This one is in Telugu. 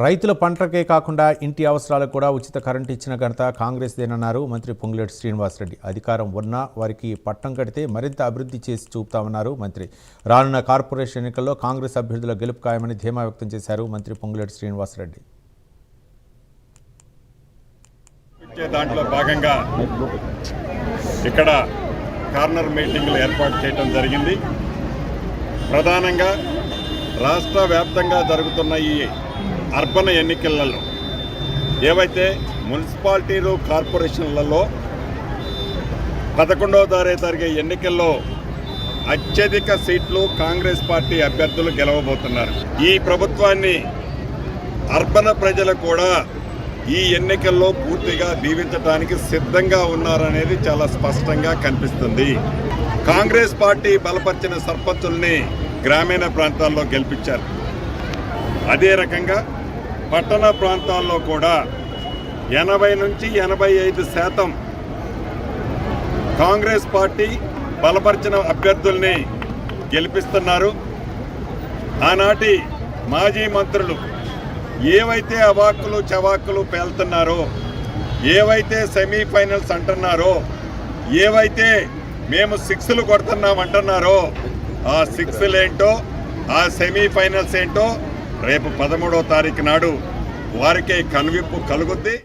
రైతుల పంటలకే కాకుండా ఇంటి అవసరాలకు కూడా ఉచిత కరెంటు ఇచ్చిన ఘనత కాంగ్రెస్దేనన్నారు మంత్రి పొంగులేటి శ్రీనివాసరెడ్డి. అధికారం ఉన్నా వారికి పట్టం కడితే మరింత అభివృద్ధి చేసి చూపుతామన్నారు మంత్రి. రానున్న కార్పొరేషన్ ఎన్నికల్లో కాంగ్రెస్ అభ్యర్థుల గెలుపు ఖాయమని ధీమా వ్యక్తం చేశారు మంత్రి పొంగులేటి శ్రీనివాసరెడ్డి. దాంట్లో భాగంగా ఇక్కడ కార్నర్ మీటింగ్లు ఏర్పాటు చేయడం జరిగింది. ప్రధానంగా రాష్ట్ర వ్యాప్తంగా జరుగుతున్న ఈ అర్బన్ ఎన్నికలలో ఏవైతే మున్సిపాలిటీలు కార్పొరేషన్లలో 11వ తారీఖు జరిగే ఎన్నికల్లో అత్యధిక సీట్లు కాంగ్రెస్ పార్టీ అభ్యర్థులు గెలవబోతున్నారు. ఈ ప్రభుత్వాన్ని అర్బన్ ప్రజలు కూడా ఈ ఎన్నికల్లో పూర్తిగా దీవించడానికి సిద్ధంగా ఉన్నారనేది చాలా స్పష్టంగా కనిపిస్తుంది. కాంగ్రెస్ పార్టీ బలపరిచిన సర్పంచుల్ని గ్రామీణ ప్రాంతాల్లో గెలిపించారు. అదే రకంగా పట్టణ ప్రాంతాల్లో కూడా 80 నుంచి 85% కాంగ్రెస్ పార్టీ బలపరిచిన అభ్యర్థుల్ని గెలిపిస్తున్నారు. ఆనాటి మాజీ మంత్రులు ఏవైతే అవాక్కులు చవాక్కులు పేలుతున్నారో, ఏవైతే సెమీఫైనల్స్ అంటున్నారో, ఏవైతే మేము 6లు కొడుతున్నామంటున్నారో ఆ 6లు ఏంటో, ఆ సెమీఫైనల్స్ ఏంటో రేపు 13వ తారీఖు నాడు వారికి కనువిప్పు కలుగుద్ది.